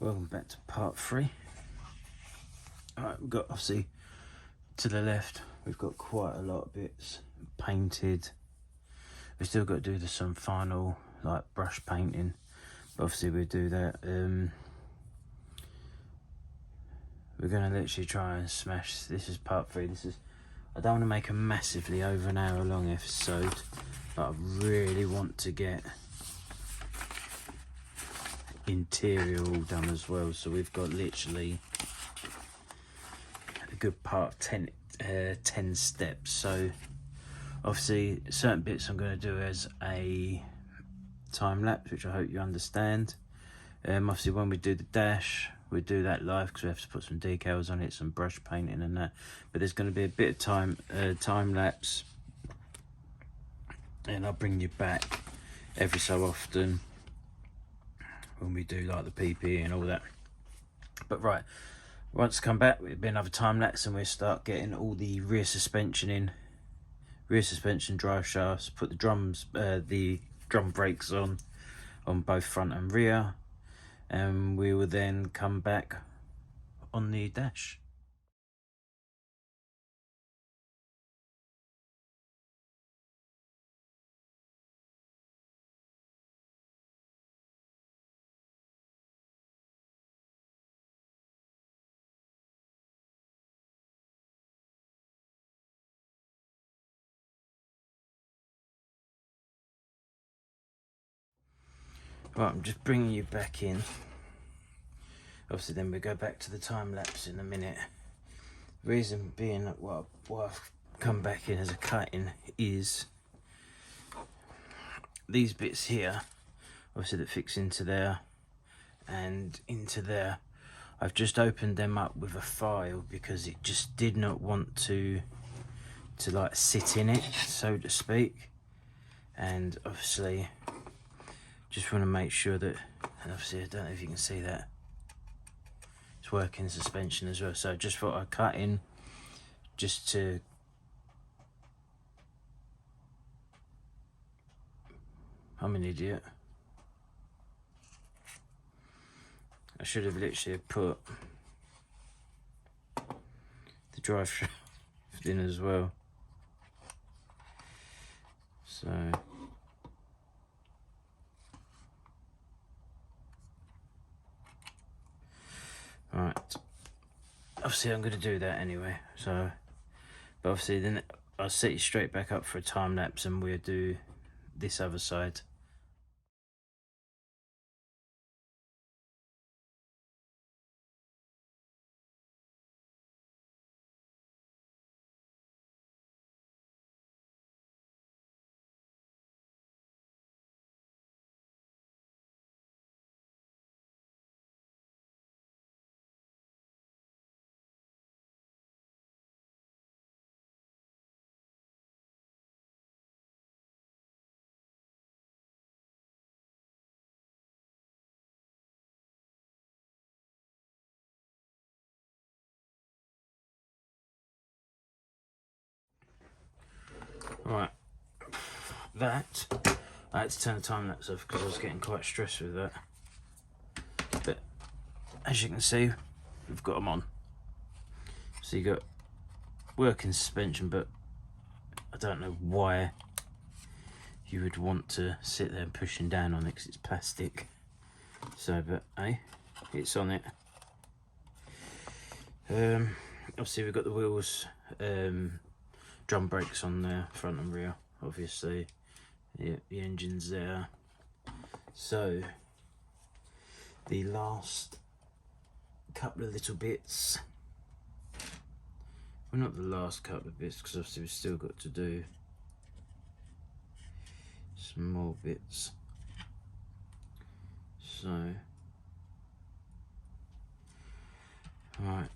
Welcome back to part 3. Alright, we've got obviously to the left, we've got quite a lot of bits painted. We've still got to do some final like brush painting, but obviously we'll do that. We're going to literally try and smash, this is part 3, I don't want to make a massively over an hour long episode, but I really want to get interior all done as well, so we've got literally a good part of 10 steps. So obviously certain bits I'm going to do as a time lapse, which I hope you understand. Obviously when we do the dash, we do that live because we have to put some decals on it, some brush painting and that, but there's going to be a bit of time lapse, and I'll bring you back every so often when we do like the PP and all that. But right, once come back, it'll be another time lapse and we'll start getting all the rear suspension in, rear suspension, drive shafts, put the drum brakes on both front and rear, and we will then come back on the dash. Right, I'm just bringing you back in. Obviously then we go back to the time lapse in a minute. Reason being that what I've come back in as a cutting is these bits here, obviously that fix into there and into there. I've just opened them up with a file because it just did not want to like sit in it, so to speak, and obviously just want to make sure that, and obviously I don't know if you can see that it's working suspension as well, so I just thought I'd cut in just to I'm an idiot. I should have literally put the drive shaft in as well. So right, obviously I'm going to do that anyway, so but obviously then I'll set you straight back up for a time lapse and we'll do this other side. Right, that I had to turn the time lapse off because I was getting quite stressed with that, but as you can see we've got them on. So you got working suspension, but I don't know why you would want to sit there and pushing down on it because it's plastic. So but hey, it's on it. Obviously we've got the wheels, drum brakes on there, front and rear, obviously. Yeah, the engine's there. So the last couple of little bits, well not the last couple of bits because obviously we've still got to do some more bits. So right,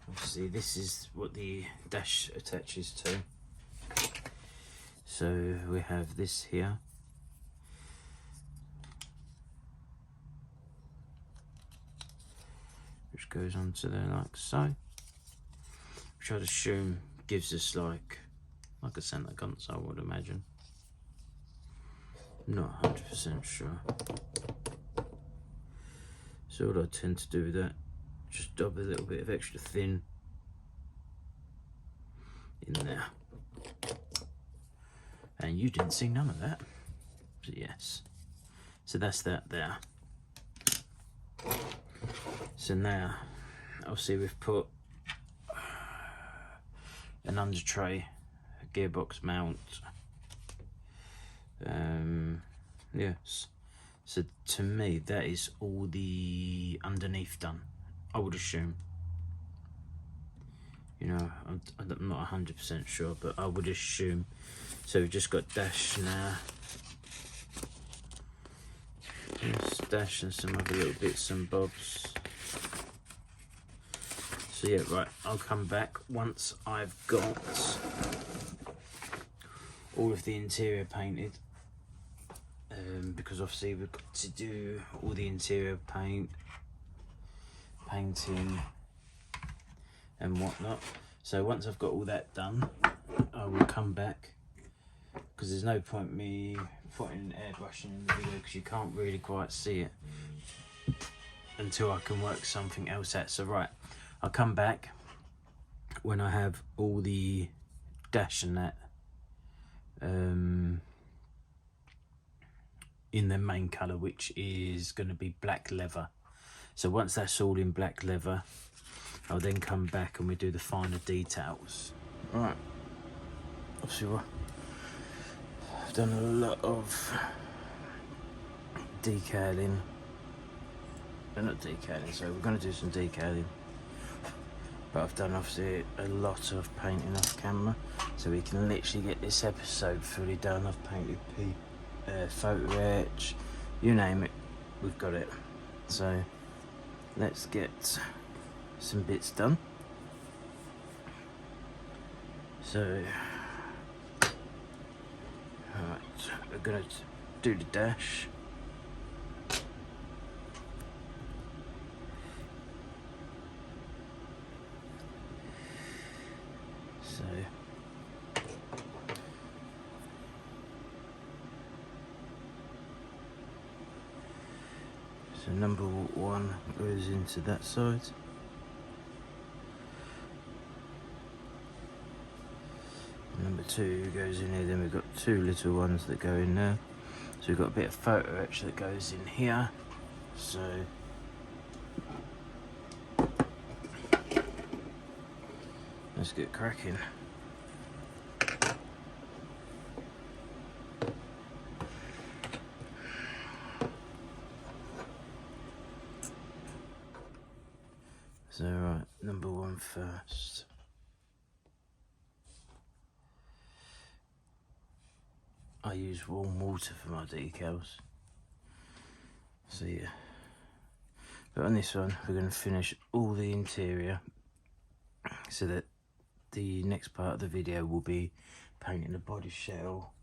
obviously this is what the dash attaches to. So we have this here, which goes onto there like so, which I'd assume gives us like a centre console, I would imagine. Not 100% sure. So what I tend to do with that, just dab a little bit of extra thin in there. And you didn't see none of that. So yes. So that's that there. So now, obviously we've put an under tray, a gearbox mount. Yes. So to me, that is all the underneath done, I would assume. You know, I'm not 100% sure, but I would assume. So we've just got dash now. Yes, dash and some other little bits and bobs. So yeah, right, I'll come back once I've got all of the interior painted. Because obviously we've got to do all the interior painting and whatnot. So once I've got all that done, I will come back, because there's no point me putting airbrushing in the video because you can't really quite see it until I can work something else out. So right, I'll come back when I have all the dash and that in the main colour, which is going to be black leather. So once that's all in black leather, I'll then come back and we do the finer details. Right, obviously I've done a lot of decaling, not decaling, so we're going to do some decaling, but I've done obviously a lot of painting off camera, so we can literally get this episode fully done. I've painted photo etch, you name it, we've got it. So let's get some bits done. So alright, we're gonna do the dash. So number one goes into that side. Number two goes in here, then we've got two little ones that go in there. So we've got a bit of photo etch that goes in here. So let's get cracking. So right, number one first. I use warm water for my decals. So yeah. But on this one, we're going to finish all the interior, so that the next part of the video will be painting the body shell,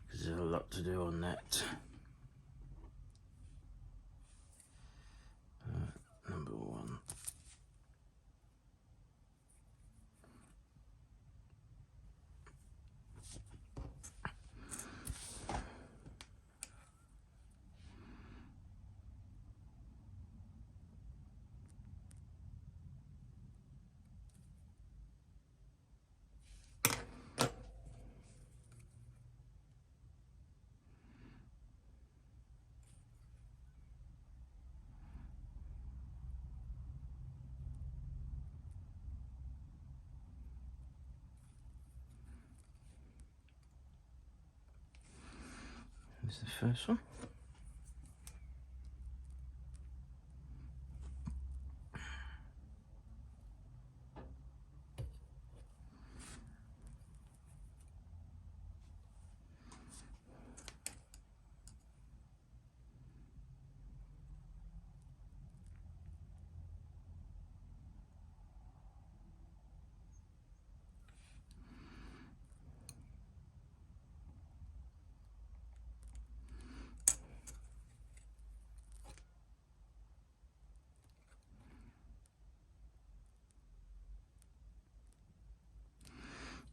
because there's a lot to do on that. Number one. This is the first one.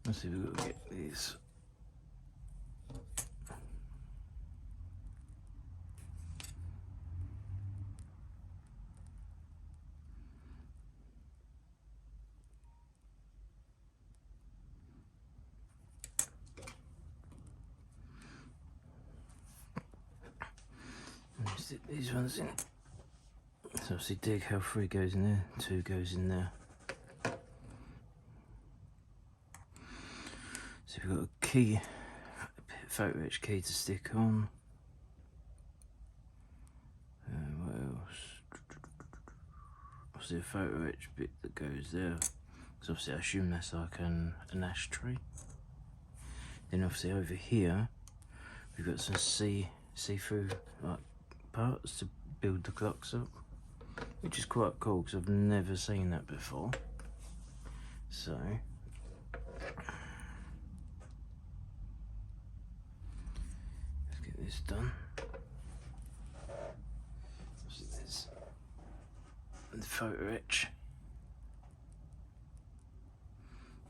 Let's see if we've got to get these. these ones in. So obviously decal 3 goes in there, 2 goes in there. So we've got a key, a photo etch key to stick on. What else? Obviously a photo etch bit that goes there. So obviously I assume that's like an ashtray. Then obviously over here we've got some see-through like parts to build the clocks up, which is quite cool because I've never seen that before. So let's get this done. So there's the photo etch.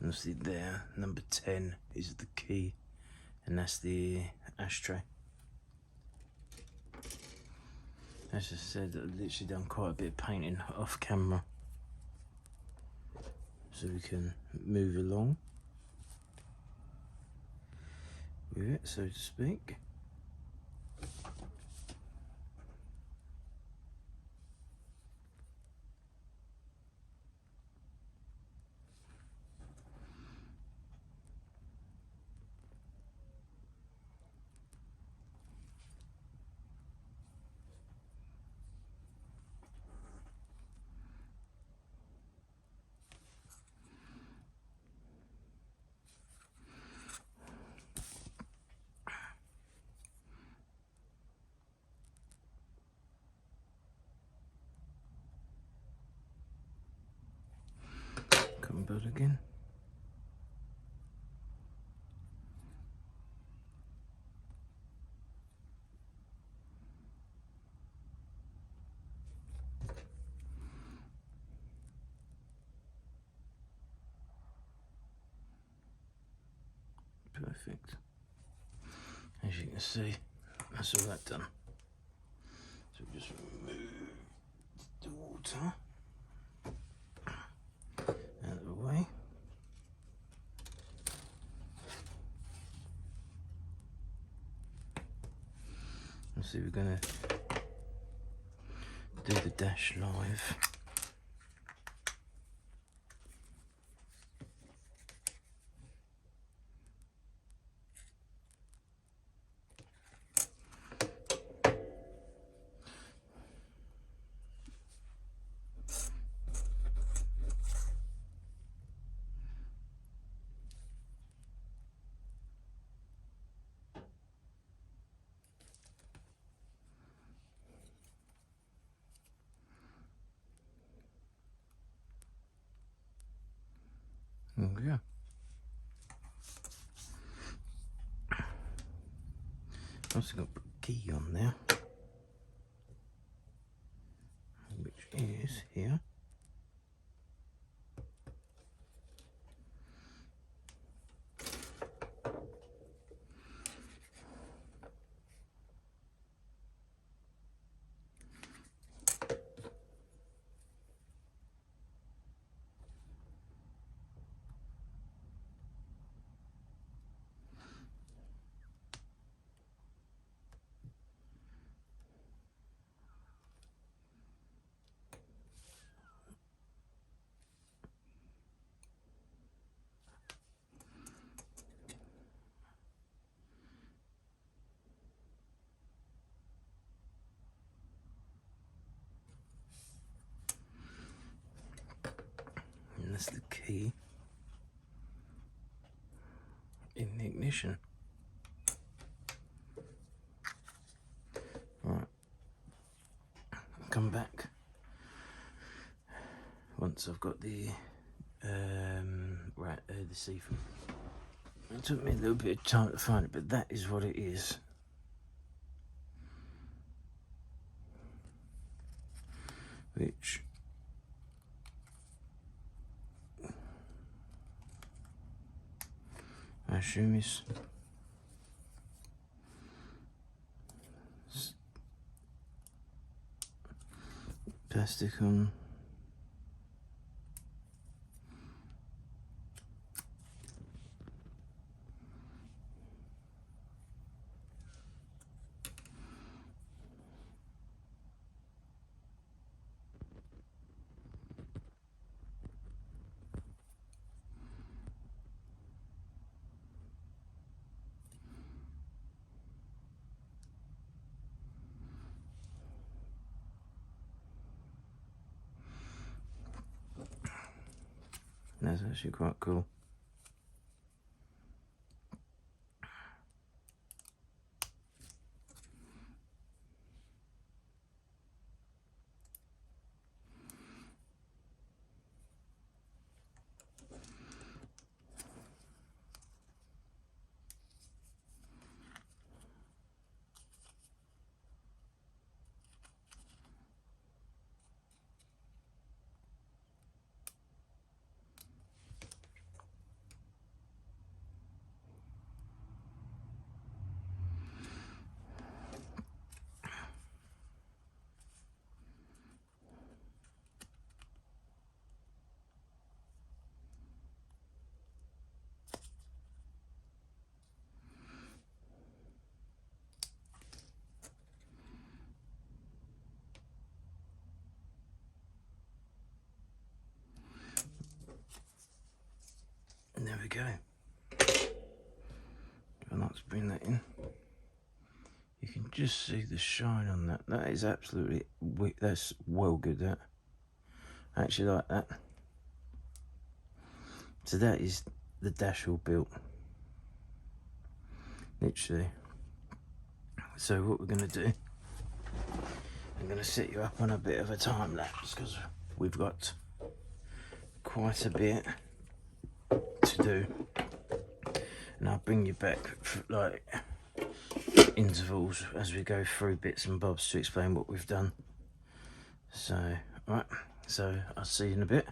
And obviously there, number 10 is the key, and that's the ashtray. As I said, I've literally done quite a bit of painting off camera, so we can move along with it, so to speak. Build again. Perfect. As you can see, that's all that done. So just remove the water out of the way. And see, we're going to do the dash live. There we go. Also got a key on there, which is here. And that's the key in the ignition. Right, come back once I've got the the see-through. It took me a little bit of time to find it, but that is what it is. Which I assume is plastic on. That's actually quite cool. And there we go. I'd like to bring that in. You can just see the shine on that. That is absolutely, that's well good, that. I actually like that. So that is the dash all built. Literally. So what we're going to do, I'm going to set you up on a bit of a time lapse because we've got quite a bit to do. And I'll bring you back for like intervals as we go through bits and bobs to explain what we've done. So, right, so I'll see you in a bit.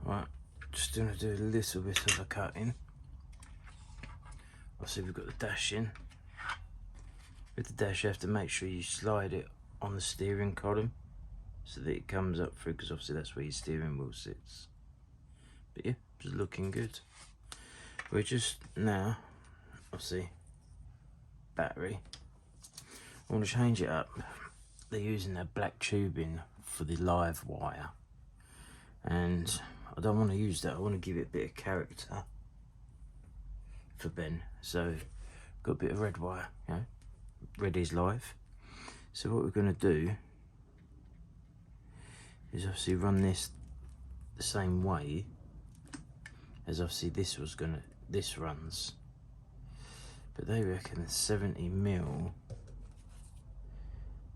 Right, just going to do a little bit of a cutting. Obviously we've got the dash in. With the dash you have to make sure you slide it on the steering column so that it comes up through, because obviously that's where your steering wheel sits. But yeah, it's looking good. We're just now, obviously, battery. I want to change it up. They're using that black tubing for the live wire. And I don't want to use that, I want to give it a bit of character for Ben. So, got a bit of red wire, you know, red is live. So what we're going to do is obviously run this the same way as obviously this runs. But they reckon 70mm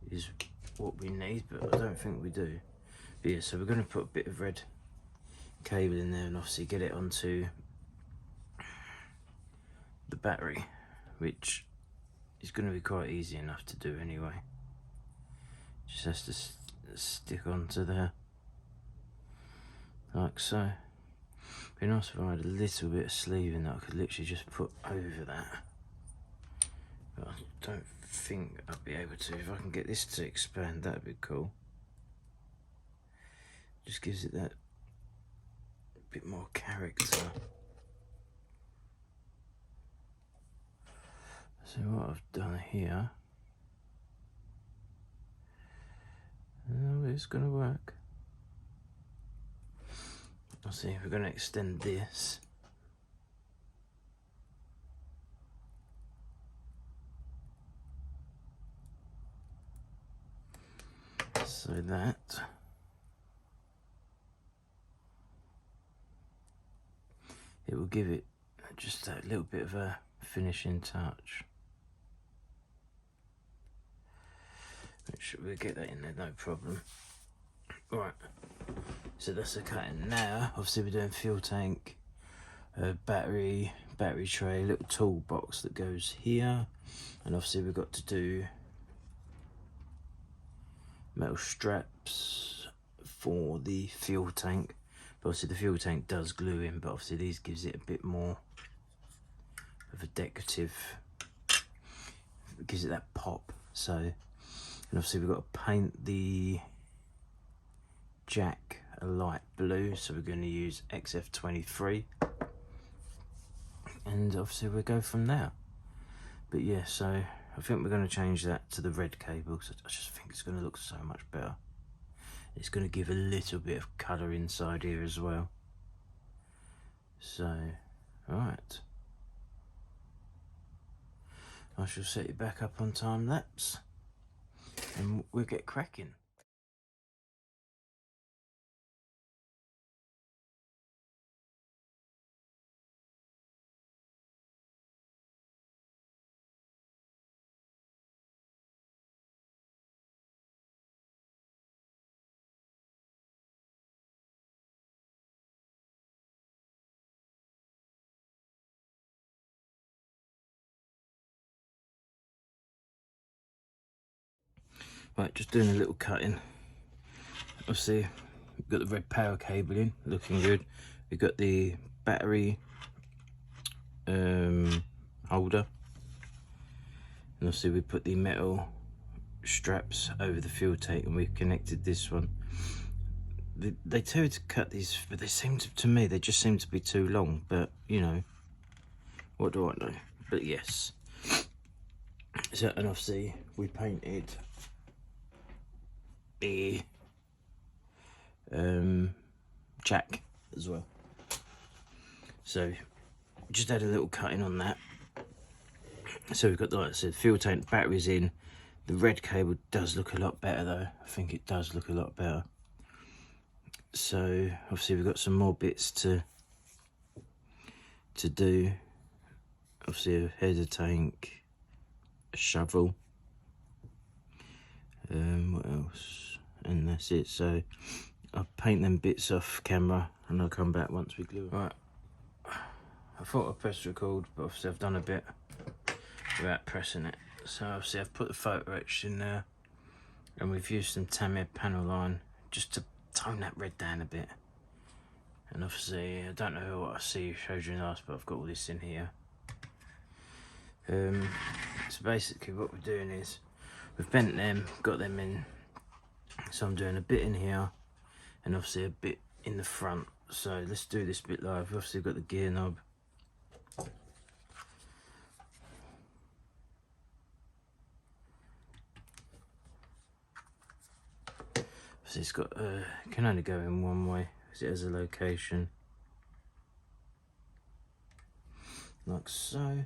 is what we need, but I don't think we do. But yeah, so we're going to put a bit of red cable in there and obviously get it onto the battery, which is going to be quite easy enough to do anyway. Just has to stick onto there like so. Be nice if I had a little bit of sleeving that I could literally just put over that, but I don't think I'll be able to. If I can get this to expand, that'd be cool. Just gives it that bit more character. So what I've done here, it's going to work. I'll see if we're going to extend this. So that it will give it just that little bit of a finishing touch. Which we'll get that in there, no problem. Right, so that's the cutting. Now, obviously we're doing fuel tank, battery tray, little toolbox that goes here, and obviously we've got to do metal straps for the fuel tank, But obviously the fuel tank does glue in, but obviously these gives it a bit more of a decorative, it gives it that pop. So, and obviously we've got to paint the jack a light blue, so we're going to use XF23, and obviously we'll go from there. But yeah, so I think we're going to change that to the red cable, because I just think it's going to look so much better. It's going to give a little bit of colour inside here as well. So, right, I shall set you back up on time lapse and we'll get cracking. Right, just doing a little cutting. Obviously, we've got the red power cable in, looking good. We've got the battery holder. And obviously we put the metal straps over the fuel tank, and we've connected this one. They tell you to cut these, but they seem to me, they just seem to be too long. But, you know, what do I know? But yes. So, and obviously we painted the jack as well. So just had a little cutting on that. So we've got, like I said, fuel tank, batteries in. The red cable does look a lot better though. I think it does look a lot better. So obviously we've got some more bits to do. Obviously a header tank, a shovel, what else? And that's it. So I'll paint them bits off camera and I'll come back once we glue it. Right, I thought I'd press record, but obviously I've done a bit without pressing it. So obviously I've put the photo etch in there, and we've used some Tamiya panel line just to tone that red down a bit. And obviously I don't know what I showed you last, but I've got all this in here. So basically what we're doing is we've bent them, got them in. So I'm doing a bit in here and obviously a bit in the front. So let's do this bit live. We've obviously got the gear knob. So it's got can only go in one way because it has a location like so.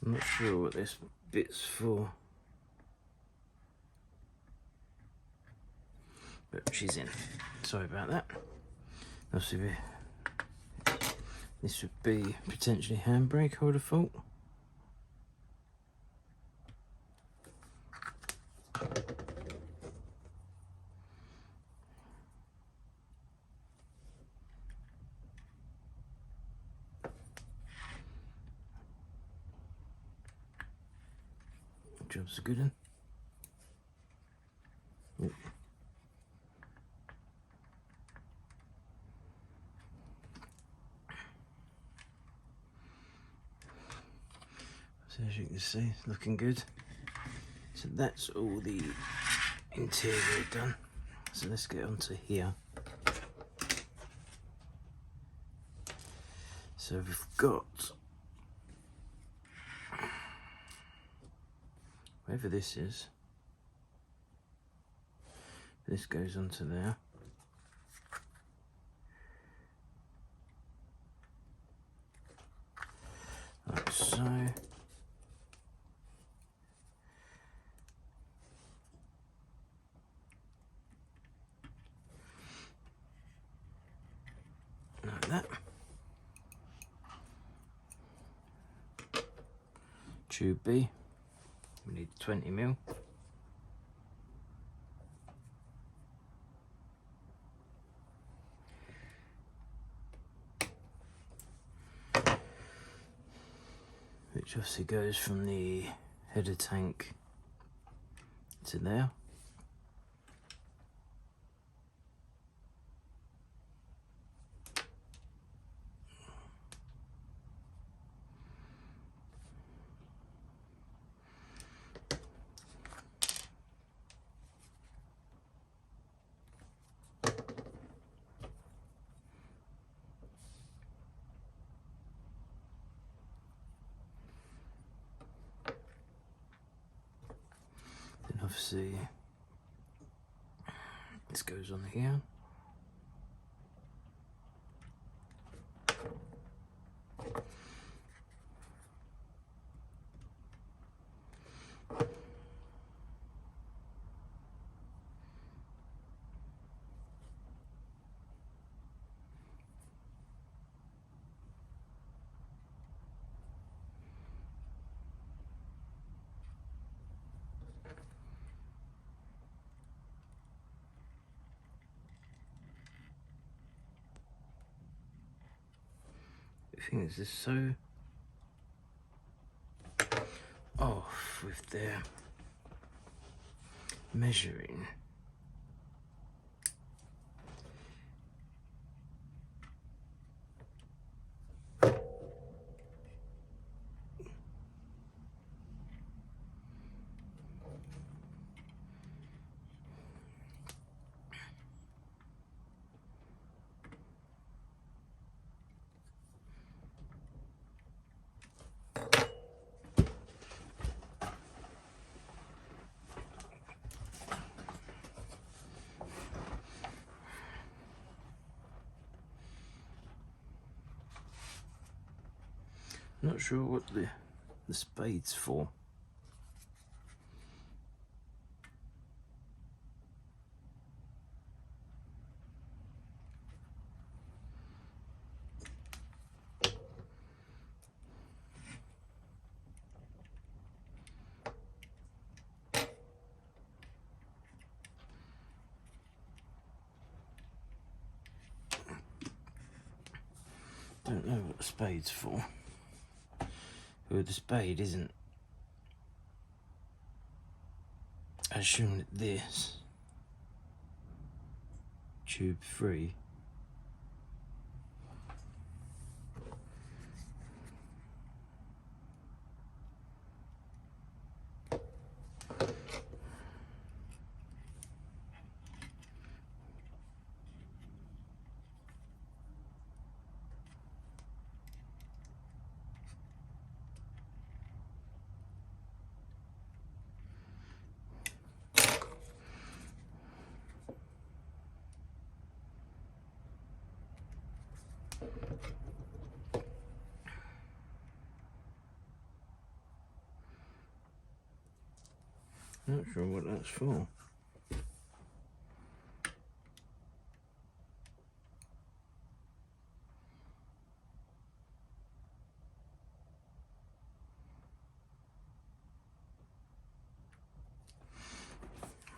I'm not sure what this bit's for, but she's in. Sorry about that. Obviously, this would be potentially handbrake, I would have thought. Job's a good one. Yep. So as you can see, it's looking good. So that's all the interior done. So let's get onto here. So we've got, whatever this is, this goes onto there. Like so. that. Tube B, we need 20mm. Which obviously goes from the header tank to there. Obviously, this goes on here. The thing is, they're so off with their measuring. Not sure what the spade's for. Don't know what the spade's for. Well, the spade isn't. I assume that this tube 3 Not sure what that's for.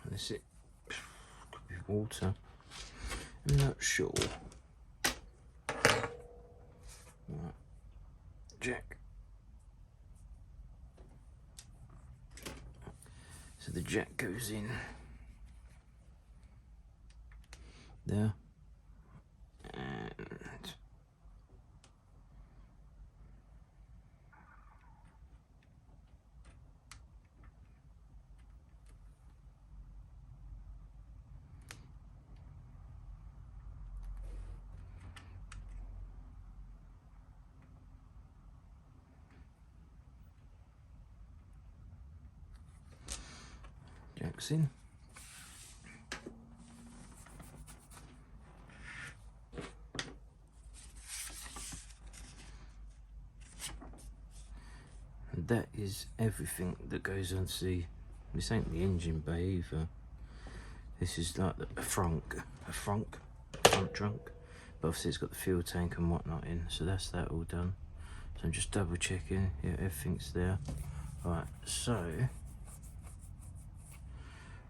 Unless it could be water. I'm not sure. Right. Jack. So the jack goes in there, and jack's in. And that is everything that goes on to the, this ain't the engine bay either. This is like a front trunk. But obviously it's got the fuel tank and whatnot in, so that's that all done. So I'm just double checking, yeah, everything's there. Right, so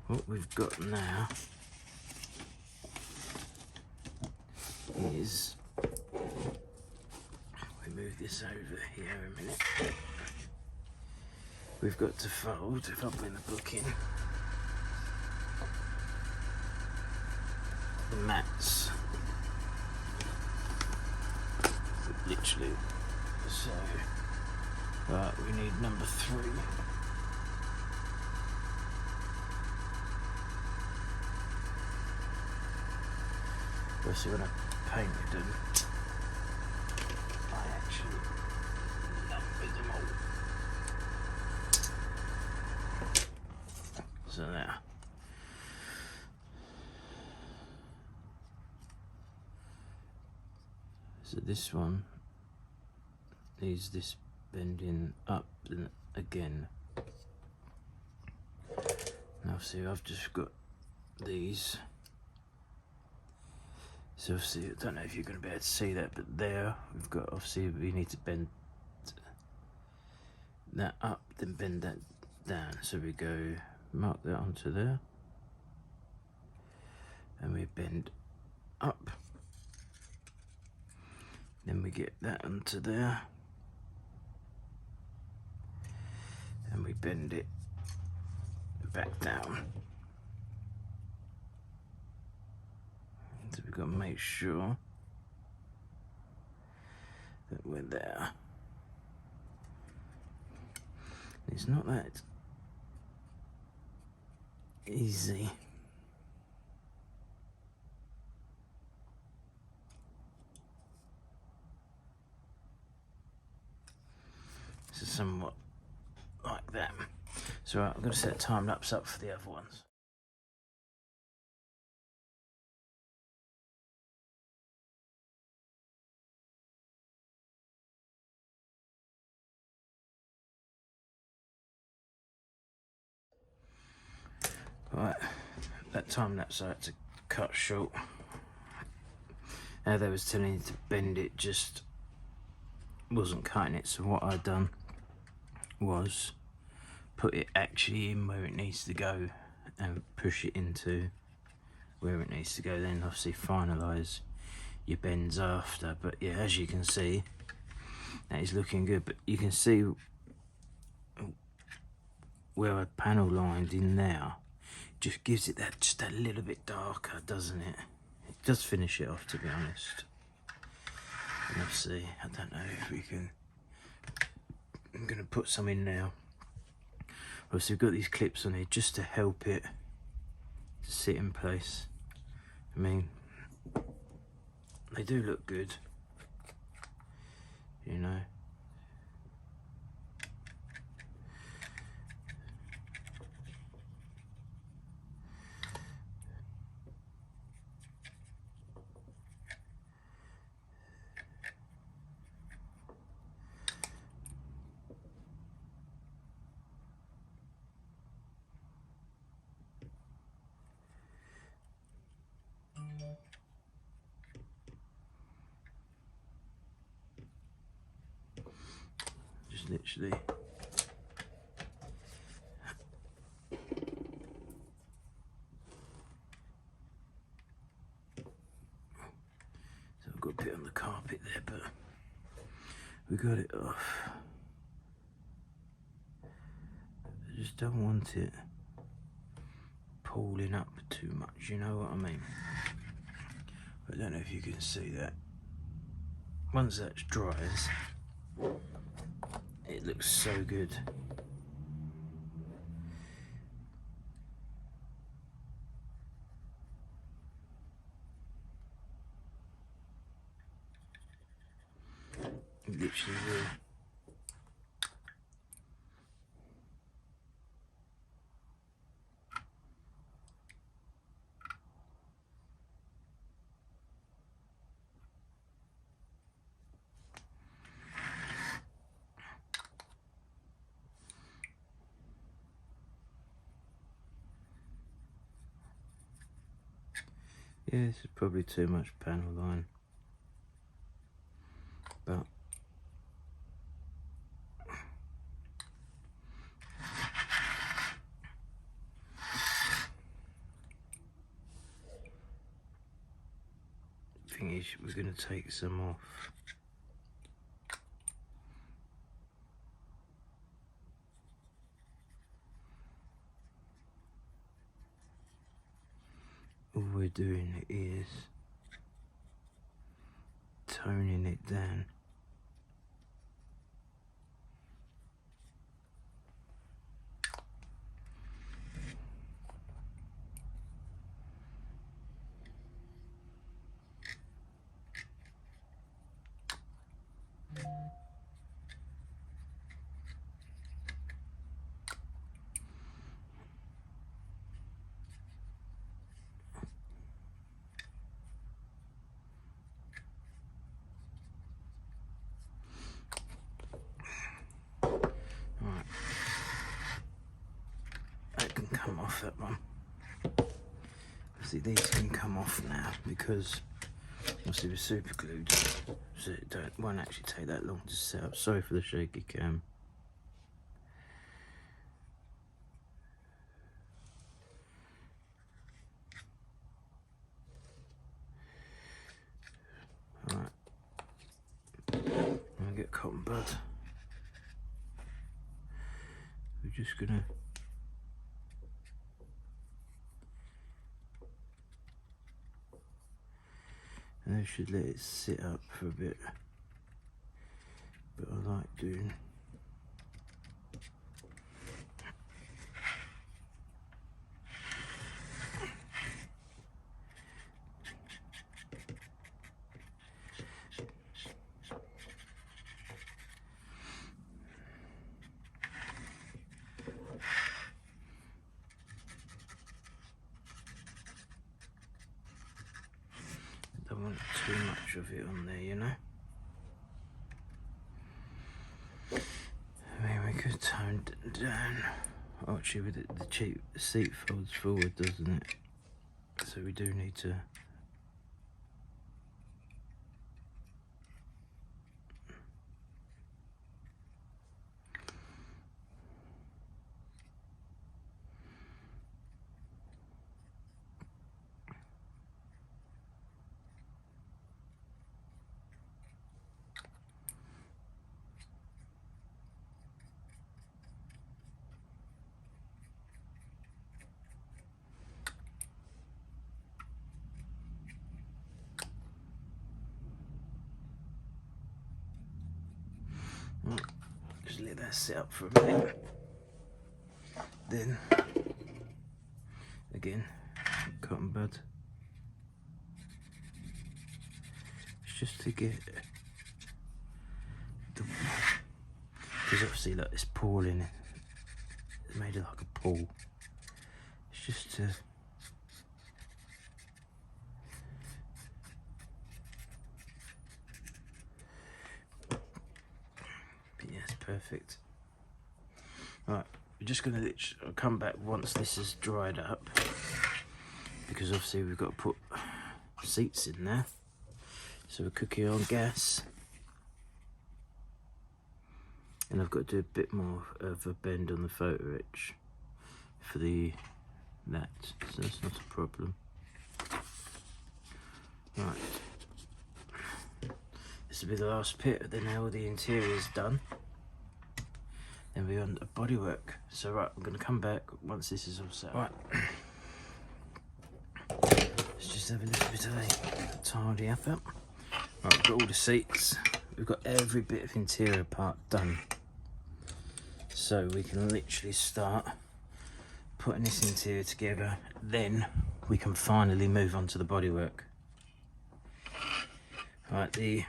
what we've got now is, we move this over here a minute. We've got to fold, if I bring the book in, the mats. Literally. So, right, we need number 3. Obviously when I painted them, I actually numbered them all. So now, so this one needs this bending up and again. Now see, I've just got these. So obviously, I don't know if you're going to be able to see that, but there we've got, obviously we need to bend that up, then bend that down. So we go, mark that onto there, and we bend up. Then we get that onto there, and we bend it back down. So we've got to make sure that we're there. It's not that easy. So somewhat like that. So right, I'm going to set time lapse up for the other ones. Right, that time lapse I had to cut short. Now they was telling you to bend it, just wasn't cutting it. So what I'd done was put it actually in where it needs to go and push it into where it needs to go. Then obviously finalise your bends after. But yeah, as you can see, that is looking good. But you can see where I panel lined in there. Just gives it that just a little bit darker, doesn't it? It does finish it off, to be honest. And let's see, I don't know if we can. I'm gonna put some in now. Obviously, we've got these clips on here just to help it to sit in place. I mean, they do look good, you know. Just literally. So I've got a bit on the carpet there, but we got it off. I just don't want it pulling up too much, you know what I mean? I don't know if you can see that. Once that dries, it looks so good. It literally will. Yeah, this is probably too much panel line. but thing is, we're going to take some off. All we're doing is toning it down. Come off that one. See, these can come off now because obviously we're super glued, so it won't actually take that long to set up. Sorry for the shaky cam. Alright, I'm gonna get cotton bud. We're just gonna and I should let it sit up for a bit, but I like doing don't want too much of it on there, you know. I mean, we could tone it down. Oh, actually, with the cheap seat folds forward, doesn't it? So we do need to. Just let that sit up for a minute. Then, again, cotton bud. It's just to get the, because obviously, look, it's pooling. It's made it like a pool. It's just to. Yes, perfect. Right, we're just going to I'll come back once this is dried up, because obviously we've got to put seats in there. So we're cooking on gas, and I've got to do a bit more of a bend on the photo etch for that, so that's not a problem. Right, this will be the last bit, then all the interior is done. Then we're on the bodywork. So right, I'm going to come back once this is all set. Right, let's just have a little bit of a tidy up. Right, we've got all the seats. We've got every bit of interior part done. So we can literally start putting this interior together. Then we can finally move on to the bodywork. Right, the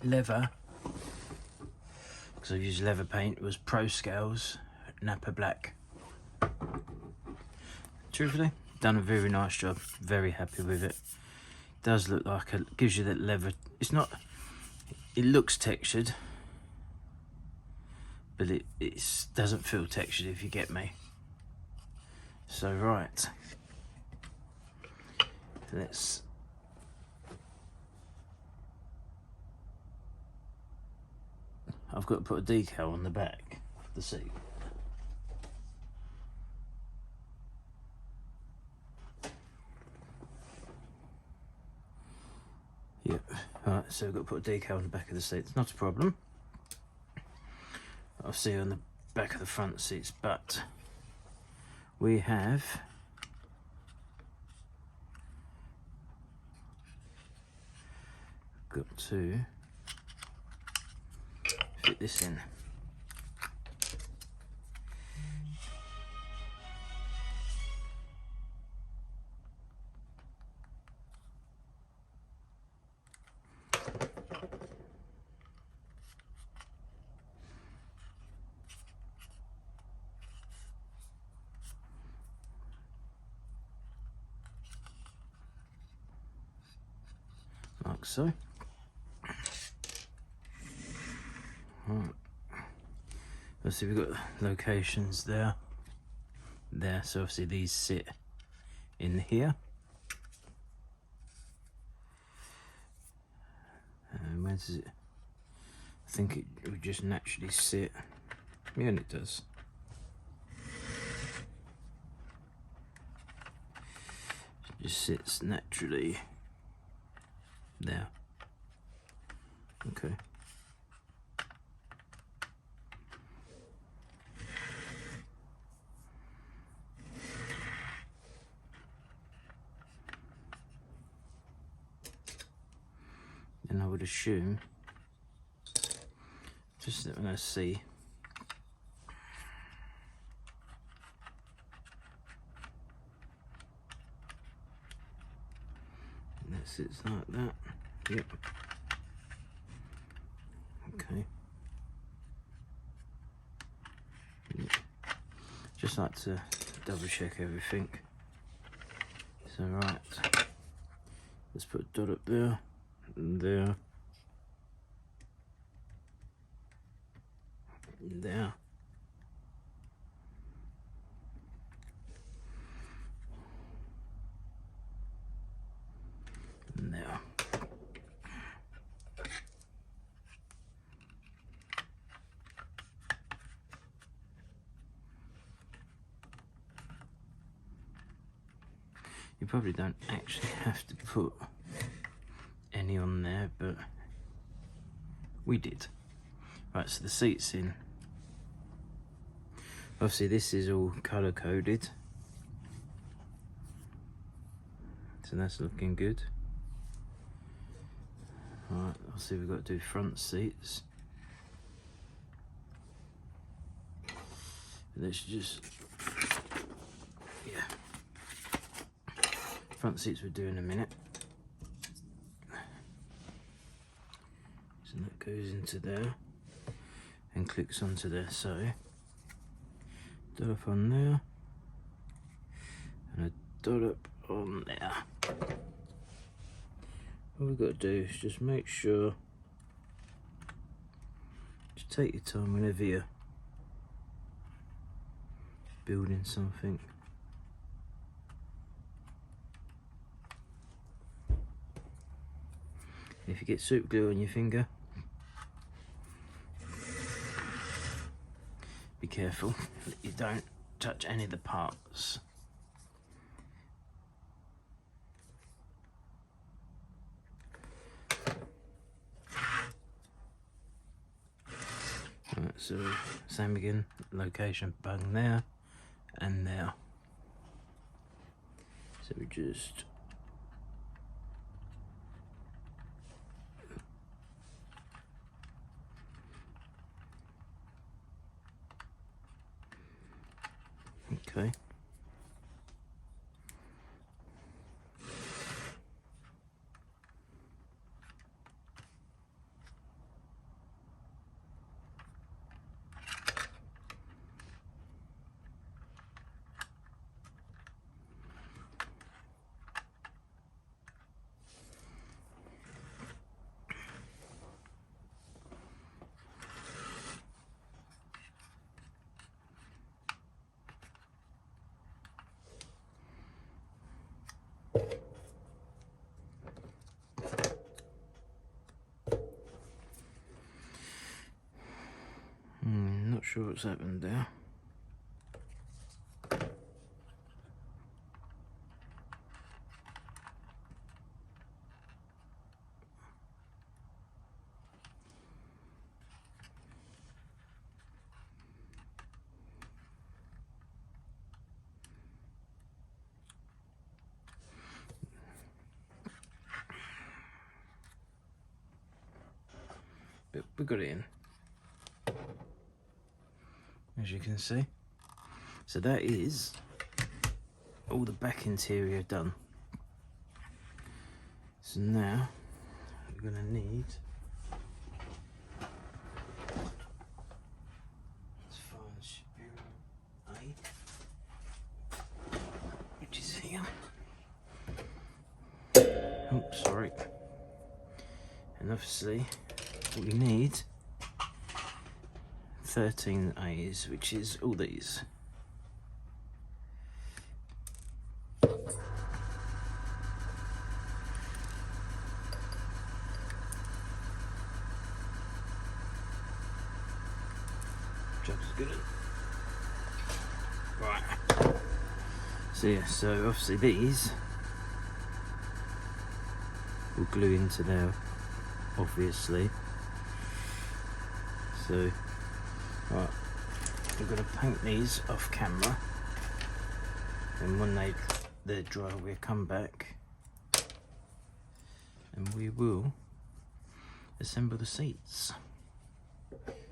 leather, because I've used leather paint, was Pro Scales Napa Black. Truthfully, done a very nice job. Very happy with it. Does look like it gives you that leather. It's not. It looks textured, but it doesn't feel textured, if you get me. So right, let's I've got to put a decal on the back of the seat. Yep, alright, so we've got to put a decal on the back of the seat. It's not a problem. I'll see you on the back of the front seats, but we have got to fit this in. Like so. Right. Let's see, we've got locations there, so obviously these sit in here. And where does it? I think it would just naturally sit. Yeah, and it does. It just sits naturally there. Okay. And I would assume, just let me see. And that sits like that. Yep. Okay. Yep. Just like to double check everything. So right, let's put a dot up there and there. And there. And there. You probably don't actually have to put any on there, but we did. Right, so the seat's in. Obviously this is all colour coded, so that's looking good. Alright, obviously we've got to do front seats. Let's just, yeah. Front seats we'll do in a minute. So that goes into there and clicks onto there. So dot up on there and a dot up on there. All we've got to do is just make sure, just take your time whenever you're building something. If you get super glue on your finger, be careful that you don't touch any of the parts. Right, so same again, location bung there and there. So we just okay. sure what's happened there. But we got it in, as you can see. So that is all the back interior done. So now we're going to need, let's find Superior A, which is here. Oh, sorry. And obviously we need 13 A's, which is all these. Job's good. Right. So yeah, so obviously these will glue into there, obviously. So, right, I'm going to paint these off camera, and when they're dry we'll come back and we will assemble the seats.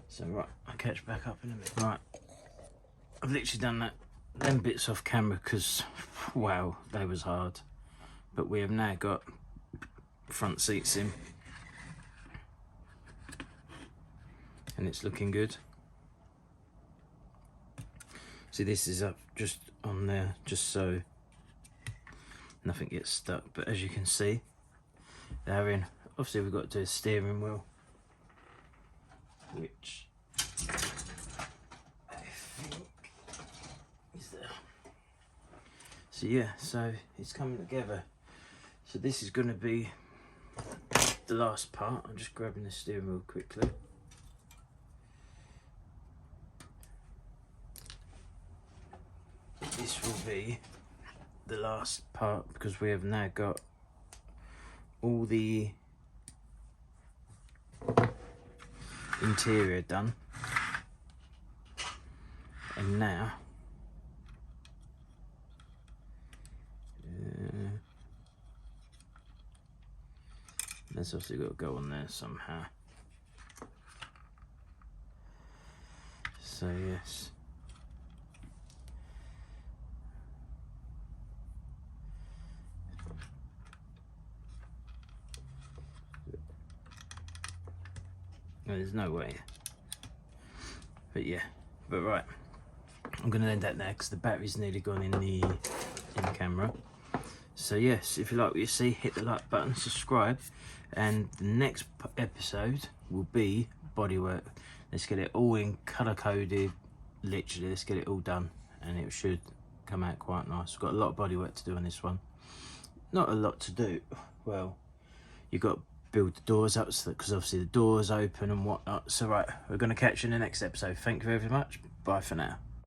So right, I'll catch back up in a minute. Right, I've literally done them bits off camera because, wow, they was hard. But we have now got front seats in. And it's looking good. See, this is up just on there, just so nothing gets stuck. But as you can see, they're in. Obviously we've got to do a steering wheel, which I think is there. So yeah, so it's coming together. So this is going to be the last part. I'm just grabbing the steering wheel quickly. This will be the last part because we have now got all the interior done, and now that's obviously got to go on there somehow. So yes. No, there's no way. But yeah, but right, I'm going to end that there because the battery's nearly gone in the camera. So yes, if you like what you see, hit the like button, subscribe, and the next episode will be bodywork. Let's get it all in colour coded, literally, let's get it all done, and it should come out quite nice. We've got a lot of bodywork to do on this one. Not a lot to do, well, you've got to build the doors up, because obviously the doors open and whatnot. So right, we're going to catch you in the next episode. Thank you very much, bye for now.